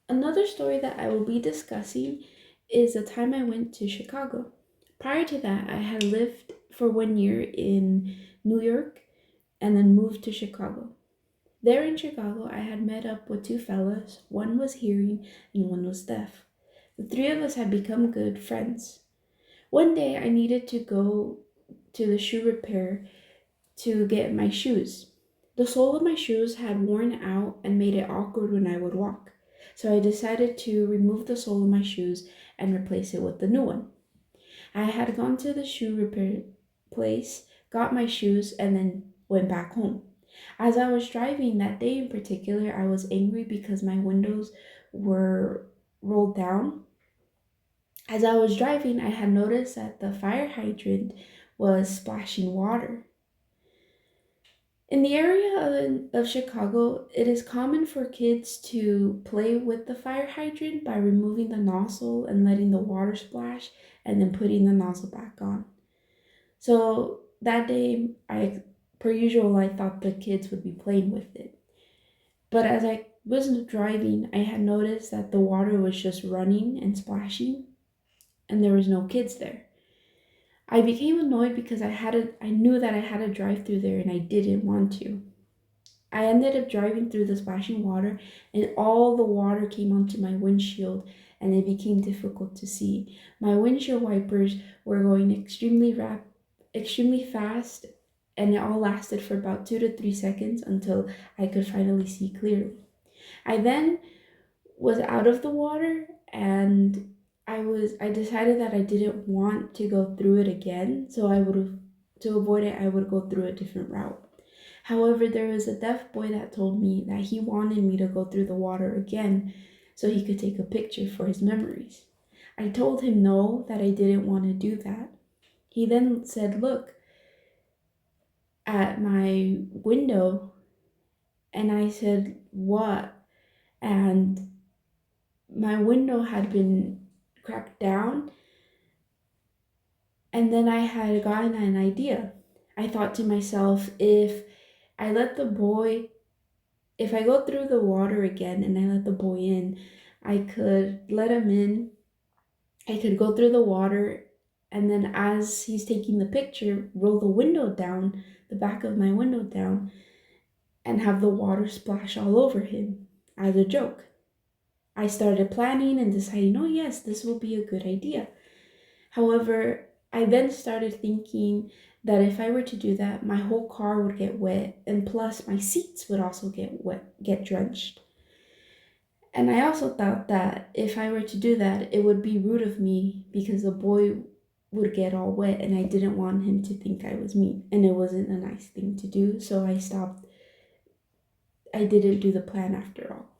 Another story that I will be discussing is the time I went to Chicago. Prior to that, I had lived for 1 year in New York and then moved to Chicago. There in Chicago, I had met up with two fellas. One was hearing and one was deaf. The three of us had become good friends. One day, I needed to go to the shoe repair to get my shoes. The sole of my shoes had worn out and made it awkward when I would walk. So I decided to remove the sole of my shoes and replace it with the new one. I had gone to the shoe repair place, got my shoes, and then went back home. As I was driving that day in particular, I was angry because my windows were rolled down. As I was driving, I had noticed that the fire hydrant was splashing water. In the area of Chicago, it is common for kids to play with the fire hydrant by removing the nozzle and letting the water splash and then putting the nozzle back on. So that day, per usual, I thought the kids would be playing with it. But as I was driving, I had noticed that the water was just running and splashing and there was no kids there. I became annoyed because I knew that I had to drive through there and I didn't want to. I ended up driving through the splashing water, and all the water came onto my windshield, and it became difficult to see. My windshield wipers were going extremely fast, and it all lasted for about 2 to 3 seconds until I could finally see clearly. I then was out of the water, and I decided that I didn't want to go through it again, so I would have to avoid it. I would go through a different route. However, there was a deaf boy that told me that he wanted me to go through the water again so he could take a picture for his memories. I told him no, that I didn't want to do that. He then said, "Look at my window." And I said, "What?" And my window had been cracked down, and then I had gotten an idea. I thought to myself, I let the boy if I go through the water again and I let the boy in, I could let him in. I could go through the water, and then as he's taking the picture, roll the window down, the back of my window down, and have the water splash all over him as a joke. I started planning and deciding, oh, yes, this will be a good idea. However, I then started thinking that if I were to do that, my whole car would get wet, and plus my seats would also get wet, get drenched. And I also thought that if I were to do that, it would be rude of me because the boy would get all wet and I didn't want him to think I was mean. And it wasn't a nice thing to do, so I stopped. I didn't do the plan after all.